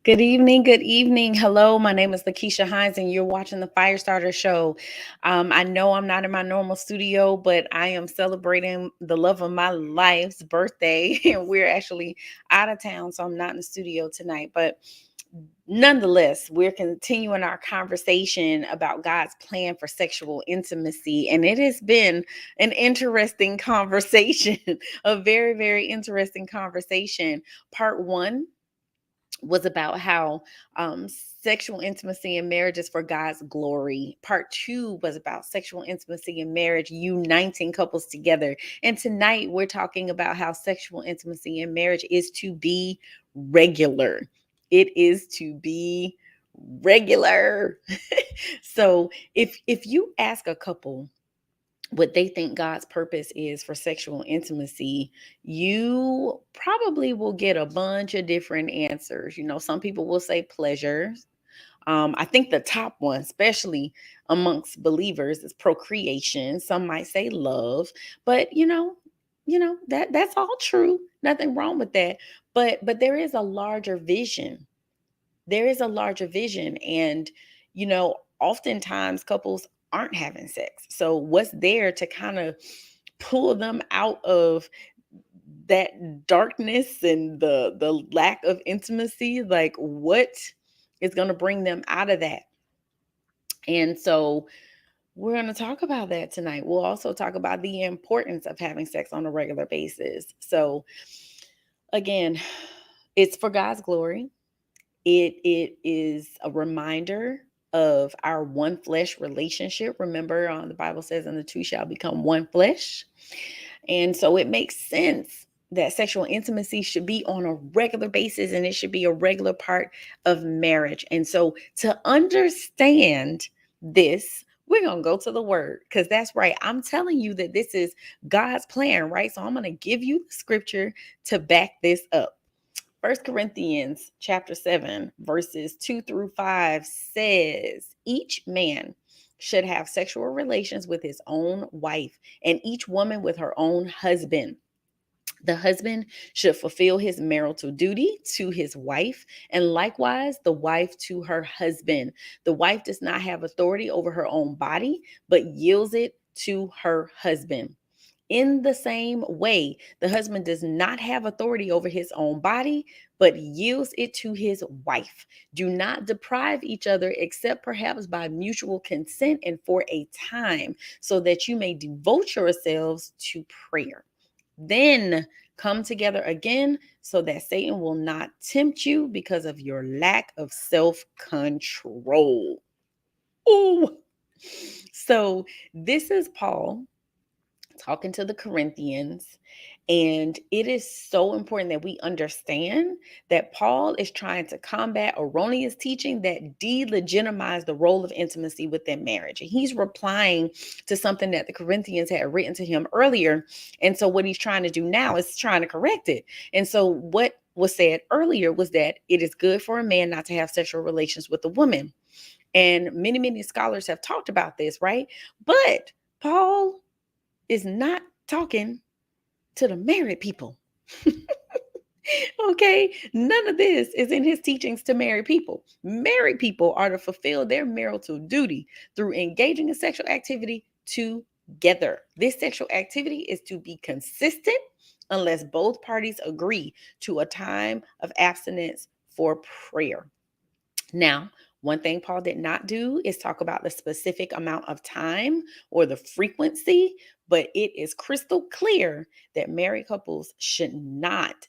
Good evening. Good evening. Hello, my name is LaKeesha Hines, and you're watching the Firestarter Show. I know I'm not in my normal studio, but I am celebrating the love of my life's birthday, and we're actually out of town, so I'm not in the studio tonight. But nonetheless, we're continuing our conversation about God's plan for sexual intimacy, and it has been an interesting conversation, a very, very interesting conversation. Part one was about how sexual intimacy in marriage is for God's glory. Part two was about sexual intimacy in marriage uniting couples together. And tonight we're talking about how sexual intimacy in marriage is to be regular. It is to be regular. So if you ask a couple what they think God's purpose is for sexual intimacy, you probably will get a bunch of different answers. Some people will say pleasure. I think the top one, especially amongst believers, is procreation. Some might say love, but that's all true. Nothing wrong with that. But there is a larger vision. There is a larger vision, and oftentimes couples aren't having sex. So what's there to kind of pull them out of that darkness and the lack of intimacy? Like, what is going to bring them out of that? And so we're going to talk about that tonight. We'll also talk about the importance of having sex on a regular basis. So again, it's for God's glory. It is a reminder of our one flesh relationship. Remember, the Bible says, "And the two shall become one flesh." And so it makes sense that sexual intimacy should be on a regular basis, and it should be a regular part of marriage. And so to understand this, we're going to go to the word, because that's right. I'm telling you that this is God's plan, right? So I'm going to give you the scripture to back this up. First Corinthians chapter 7, verses 2 through 5 says, "Each man should have sexual relations with his own wife, and each woman with her own husband. The husband should fulfill his marital duty to his wife, and likewise the wife to her husband. The wife does not have authority over her own body, but yields it to her husband. In the same way, the husband does not have authority over his own body, but yields it to his wife. Do not deprive each other, except perhaps by mutual consent and for a time, so that you may devote yourselves to prayer. Then come together again, so that Satan will not tempt you because of your lack of self control." Ooh. So, this is Paul talking to the Corinthians. And it is so important that we understand that Paul is trying to combat erroneous teaching that delegitimize the role of intimacy within marriage. And he's replying to something that the Corinthians had written to him earlier. And so what he's trying to do now is trying to correct it. And so what was said earlier was that it is good for a man not to have sexual relations with a woman. And many, many scholars have talked about this, right? But Paul is not talking to the married people. Okay, none of this is in his teachings to married people. Married people are to fulfill their marital duty through engaging in sexual activity together. This sexual activity is to be consistent unless both parties agree to a time of abstinence for prayer. Now, one thing Paul did not do is talk about the specific amount of time or the frequency, but it is crystal clear that married couples should not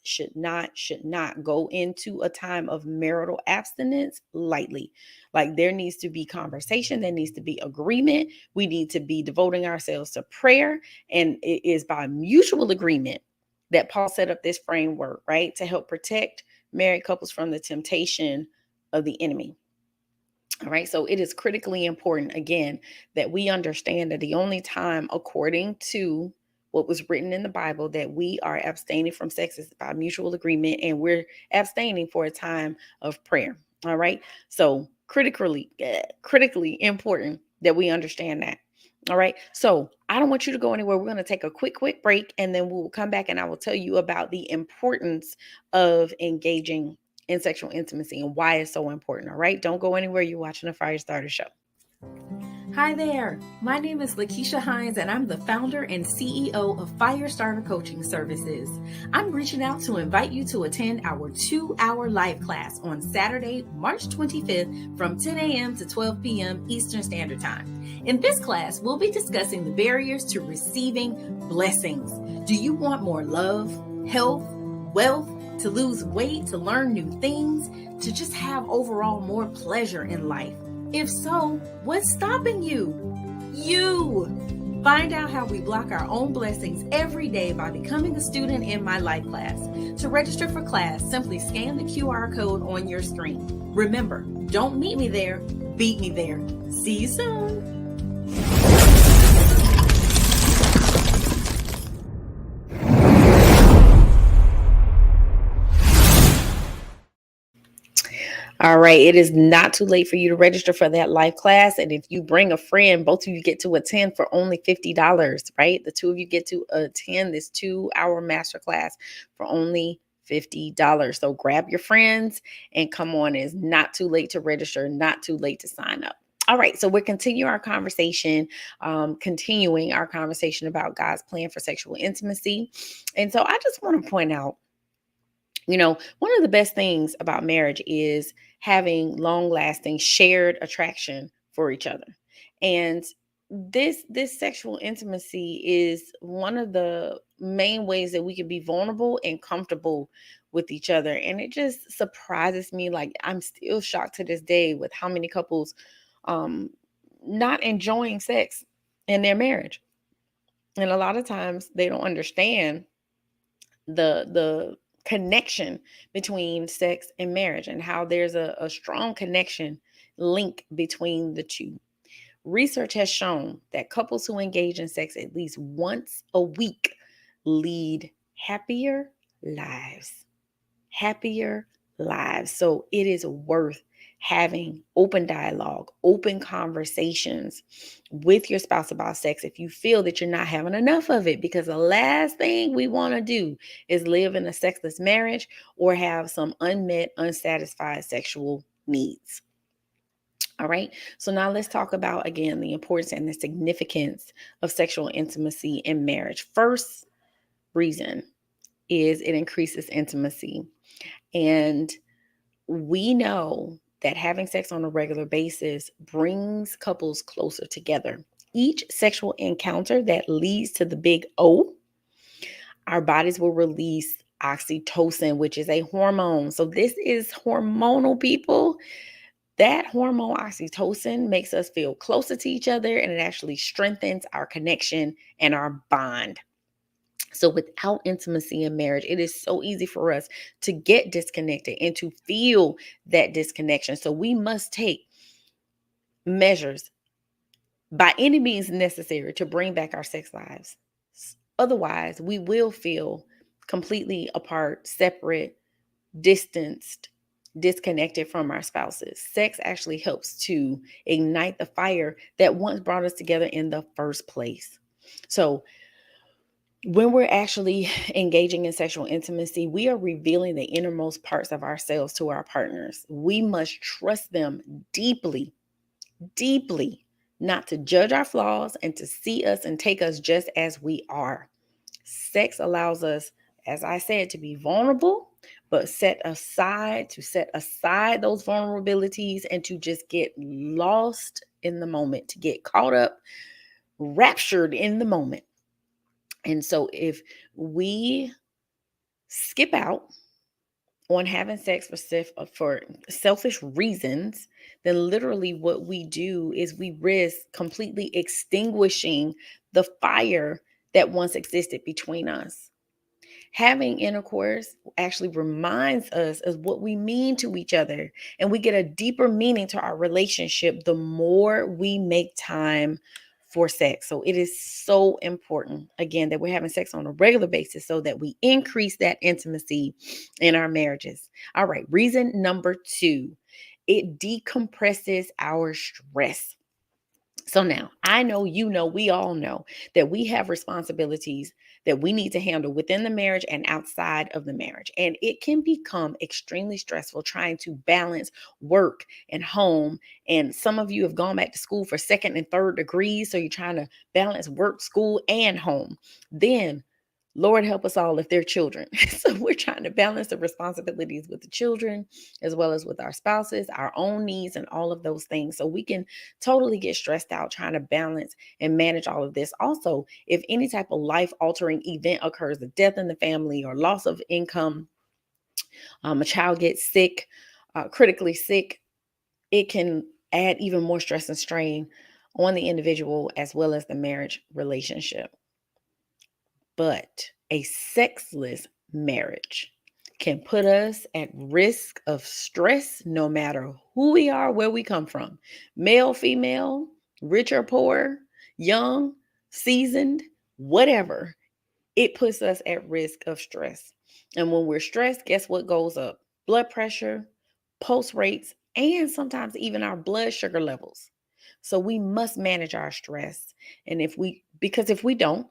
go into a time of marital abstinence lightly. Like, there needs to be conversation, there needs to be agreement. We need to be devoting ourselves to prayer, and it is by mutual agreement that Paul set up this framework, right, to help protect married couples from the temptation of the enemy. All right. So it is critically important, again, that we understand that the only time, according to what was written in the Bible, that we are abstaining from sex is by mutual agreement, and we're abstaining for a time of prayer. All right. So critically important that we understand that. All right. So I don't want you to go anywhere. We're going to take a quick break, and then we'll come back and I will tell you about the importance of engaging in sexual intimacy and why it's so important. All right. Don't go anywhere. You're watching the Firestarter Show. Hi there. My name is LaKeesha Hines, and I'm the founder and CEO of Firestarter Coaching Services. I'm reaching out to invite you to attend our 2-hour live class on Saturday, March 25th from 10 a.m. to 12 p.m. Eastern Standard Time. In this class, we'll be discussing the barriers to receiving blessings. Do you want more love, health, wealth, to lose weight, to learn new things, to just have overall more pleasure in life? If so, what's stopping you? You! Find out how we block our own blessings every day by becoming a student in my life class. To register for class, simply scan the QR code on your screen. Remember, don't meet me there, beat me there. See you soon! All right. It is not too late for you to register for that live class. And if you bring a friend, both of you get to attend for only $50, right? The two of you get to attend this 2-hour masterclass for only $50. So grab your friends and come on. It's not too late to register, not too late to sign up. All right, so we're continuing our conversation about God's plan for sexual intimacy. And so I just want to point out, one of the best things about marriage is having long lasting shared attraction for each other. And this sexual intimacy is one of the main ways that we can be vulnerable and comfortable with each other. And it just surprises me. Like, I'm still shocked to this day with how many couples um not enjoying sex in their marriage. And a lot of times they don't understand the connection between sex and marriage, and how there's a strong connection link between the two. Research has shown that couples who engage in sex at least once a week lead happier lives. Happier lives. So it is worth having open dialogue, open conversations with your spouse about sex if you feel that you're not having enough of it, because the last thing we want to do is live in a sexless marriage or have some unmet, unsatisfied sexual needs. All right. So now let's talk about, again, the importance and the significance of sexual intimacy in marriage. First reason is it increases intimacy. And we know that having sex on a regular basis brings couples closer together. Each sexual encounter that leads to the big O, our bodies will release oxytocin, which is a hormone. So this is hormonal, people. That hormone oxytocin makes us feel closer to each other, and it actually strengthens our connection and our bond. So without intimacy in marriage, it is so easy for us to get disconnected and to feel that disconnection. So we must take measures by any means necessary to bring back our sex lives. Otherwise, we will feel completely apart, separate, distanced, disconnected from our spouses. Sex actually helps to ignite the fire that once brought us together in the first place. So when we're actually engaging in sexual intimacy, we are revealing the innermost parts of ourselves to our partners. We must trust them deeply, deeply, not to judge our flaws and to see us and take us just as we are. Sex allows us, as I said, to be vulnerable, but set aside those vulnerabilities and to just get lost in the moment, to get caught up, raptured in the moment. And so if we skip out on having sex for selfish reasons, then literally what we do is we risk completely extinguishing the fire that once existed between us. Having intercourse actually reminds us of what we mean to each other, and we get a deeper meaning to our relationship the more we make time for sex. So it is so important, again, that we're having sex on a regular basis so that we increase that intimacy in our marriages. All right, reason number 2, it decompresses our stress. So now I know, we all know that we have responsibilities that we need to handle within the marriage and outside of the marriage. And it can become extremely stressful trying to balance work and home. And some of you have gone back to school for second and third degrees. So you're trying to balance work, school, and home. Then Lord help us all if they're children. So we're trying to balance the responsibilities with the children as well as with our spouses, our own needs, and all of those things. So we can totally get stressed out trying to balance and manage all of this. Also, if any type of life altering event occurs, a death in the family or loss of income, a child gets sick, critically sick, it can add even more stress and strain on the individual as well as the marriage relationship. But a sexless marriage can put us at risk of stress no matter who we are, where we come from, male, female, rich or poor, young, seasoned, whatever. It puts us at risk of stress. And when we're stressed, guess what goes up? Blood pressure, pulse rates, and sometimes even our blood sugar levels. So we must manage our stress. And because if we don't,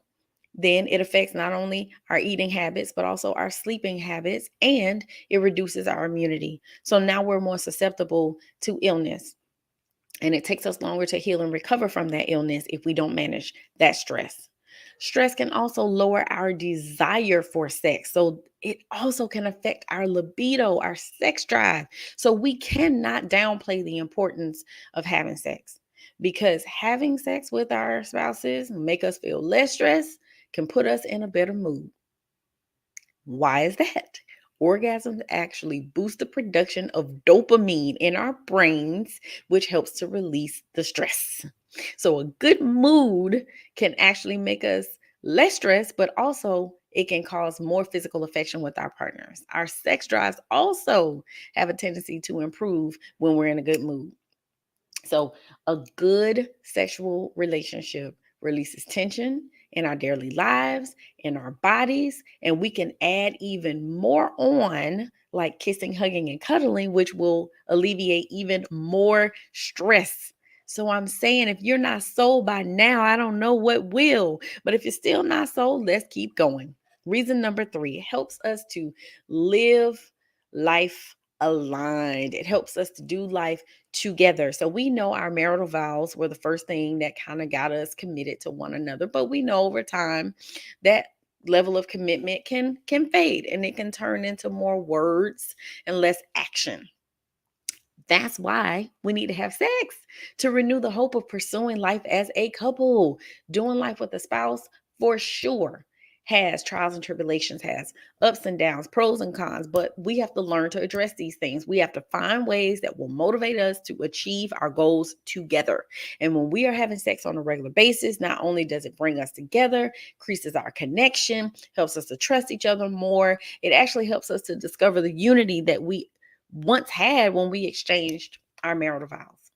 then it affects not only our eating habits, but also our sleeping habits, and it reduces our immunity. So now we're more susceptible to illness. And it takes us longer to heal and recover from that illness if we don't manage that stress. Stress can also lower our desire for sex. So it also can affect our libido, our sex drive. So we cannot downplay the importance of having sex, because having sex with our spouses make us feel less stressed, can put us in a better mood. Why is that? Orgasms actually boost the production of dopamine in our brains, which helps to release the stress. So, a good mood can actually make us less stressed, but also it can cause more physical affection with our partners. Our sex drives also have a tendency to improve when we're in a good mood. So, a good sexual relationship releases tension in our daily lives, in our bodies, and we can add even more on, like kissing, hugging, and cuddling, which will alleviate even more stress. So, I'm saying if you're not sold by now, I don't know what will. But if you're still not sold, let's keep going. Reason number 3, it helps us to live life aligned. It helps us to do life together. So we know our marital vows were the first thing that kind of got us committed to one another, but we know over time that level of commitment can fade, and it can turn into more words and less action. That's why we need to have sex, to renew the hope of pursuing life as a couple. Doing life with a spouse for sure has trials and tribulations, has ups and downs, pros and cons, but we have to learn to address these things. We have to find ways that will motivate us to achieve our goals together. And when we are having sex on a regular basis, not only does it bring us together, increases our connection, helps us to trust each other more, it actually helps us to discover the unity that we once had when we exchanged our marital vows.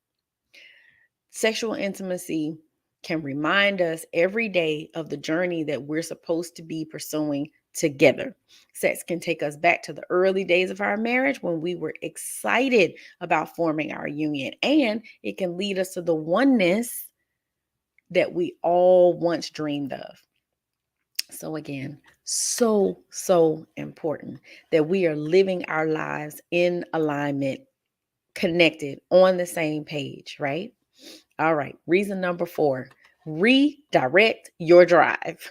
Sexual intimacy can remind us every day of the journey that we're supposed to be pursuing together. Sex can take us back to the early days of our marriage when we were excited about forming our union, and it can lead us to the oneness that we all once dreamed of. So, again, so important that we are living our lives in alignment, connected, on the same page, right? All right. Reason number 4, redirect your drive.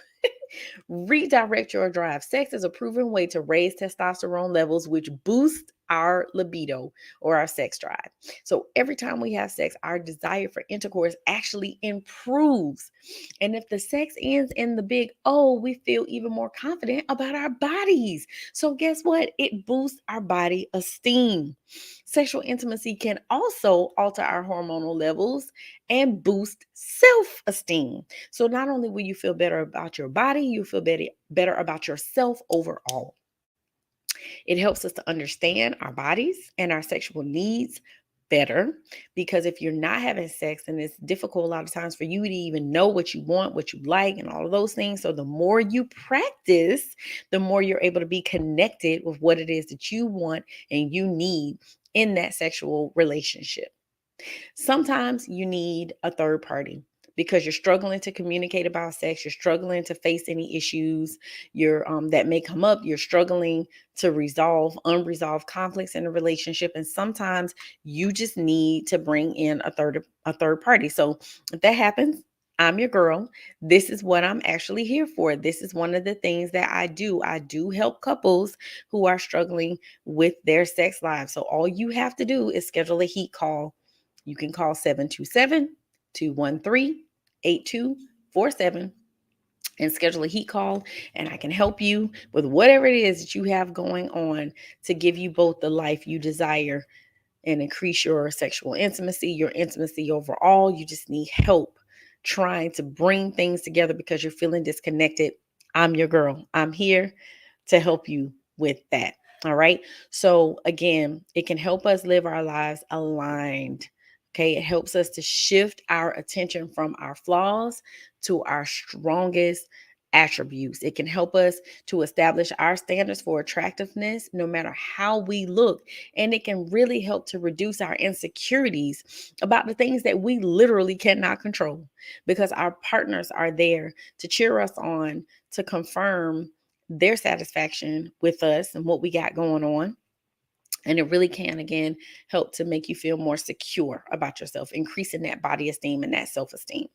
Redirect your drive. Sex is a proven way to raise testosterone levels, which boost our libido or our sex drive. So every time we have sex, our desire for intercourse actually improves. And if the sex ends in the big O, we feel even more confident about our bodies. So guess what? It boosts our body esteem. Sexual intimacy can also alter our hormonal levels and boost self esteem. So not only will you feel better about your body, you feel better about yourself overall. It helps us to understand our bodies and our sexual needs better, because if you're not having sex, then it's difficult a lot of times for you to even know what you want, what you like, and all of those things. So the more you practice, the more you're able to be connected with what it is that you want and you need in that sexual relationship. Sometimes you need a third party, because you're struggling to communicate about sex, you're struggling to face any issues you're that may come up, you're struggling to resolve unresolved conflicts in a relationship, and sometimes you just need to bring in a third party. So if that happens, I'm your girl. This is what I'm actually here for. This is one of the things that I do. I do help couples who are struggling with their sex lives. So all you have to do is schedule a heat call. You can call 727-213-8247 and schedule a heat call, and I can help you with whatever it is that you have going on to give you both the life you desire and increase your sexual intimacy, your intimacy overall. You just need help trying to bring things together because you're feeling disconnected. I'm your girl. I'm here to help you with that. All right. So, again, it can help us live our lives aligned. Okay. It helps us to shift our attention from our flaws to our strongest attributes. It can help us to establish our standards for attractiveness no matter how we look. And it can really help to reduce our insecurities about the things that we literally cannot control, because our partners are there to cheer us on, to confirm their satisfaction with us and what we got going on. And it really can, again, help to make you feel more secure about yourself, increasing that body esteem and that self esteem.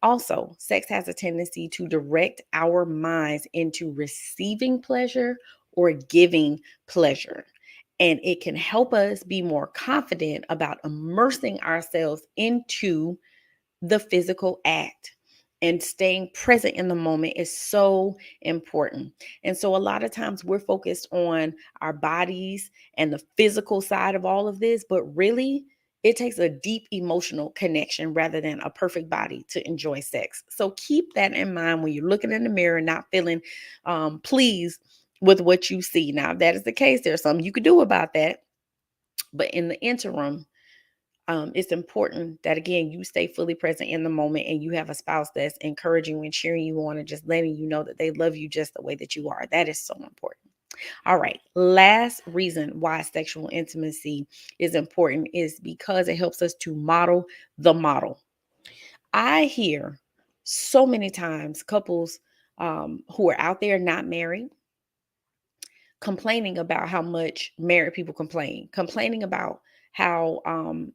Also, sex has a tendency to direct our minds into receiving pleasure or giving pleasure. And it can help us be more confident about immersing ourselves into the physical act, and staying present in the moment is so important. And so a lot of times we're focused on our bodies and the physical side of all of this, but really it takes a deep emotional connection rather than a perfect body to enjoy sex. So keep that in mind when you're looking in the mirror, not feeling pleased with what you see. Now, if that is the case, there's something you could do about that. But in the interim, it's important that, again, you stay fully present in the moment and you have a spouse that's encouraging you and cheering you on and just letting you know that they love you just the way that you are. That is so important. All right. Last reason why sexual intimacy is important is because it helps us to model the model. I hear so many times couples who are out there not married complaining about how much married people complaining about how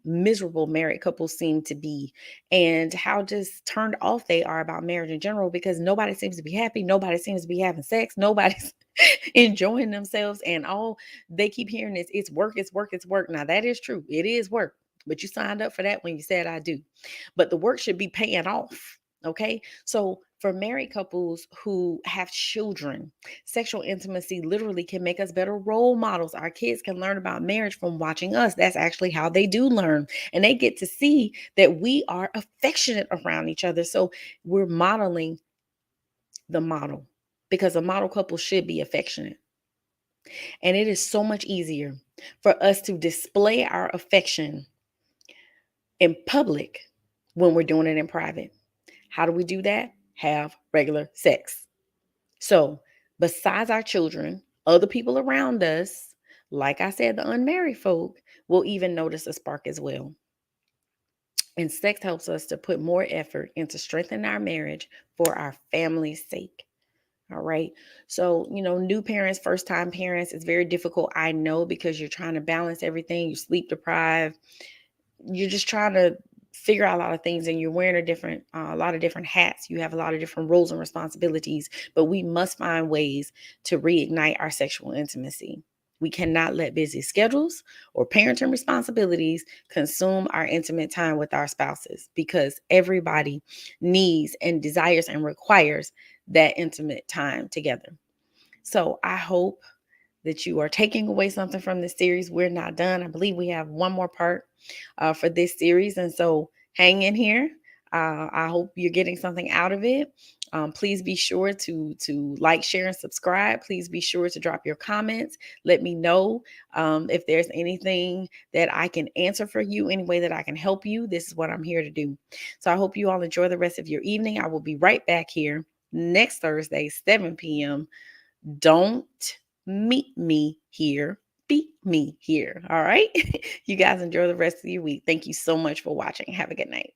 miserable married couples seem to be, and how just turned off they are about marriage in general, because nobody seems to be happy, nobody seems to be having sex, nobody's enjoying themselves, and all they keep hearing is it's work, it's work, it's work. Now that is true, it is work, but you signed up for that when you said I do. But the work should be paying off. Okay, so for married couples who have children, sexual intimacy literally can make us better role models. Our kids can learn about marriage from watching us. That's actually how they do learn. And they get to see that we are affectionate around each other. So we're modeling the model, because a model couple should be affectionate. And it is so much easier for us to display our affection in public when we're doing it in private. How do we do that? Have regular sex. So, besides our children, other people around us, like I said, the unmarried folk, will even notice a spark as well. And sex helps us to put more effort into strengthening our marriage for our family's sake. All right. So, new parents, first time parents, it's very difficult. I know, because you're trying to balance everything. You're sleep deprived, you're just trying to figure out a lot of things, and you're wearing a lot of different hats. You have a lot of different roles and responsibilities, but we must find ways to reignite our sexual intimacy. We cannot let busy schedules or parenting responsibilities consume our intimate time with our spouses, because everybody needs and desires and requires that intimate time together. So I hope that you are taking away something from this series. We're not done. I believe we have one more part for this series. And so hang in here. I hope you're getting something out of it. Please be sure to like, share, and subscribe. Please be sure to drop your comments. Let me know if there's anything that I can answer for you, any way that I can help you. This is what I'm here to do. So I hope you all enjoy the rest of your evening. I will be right back here next Thursday, 7 p.m. Don't meet me here. Beat me here. All right. You guys enjoy the rest of your week. Thank you so much for watching. Have a good night.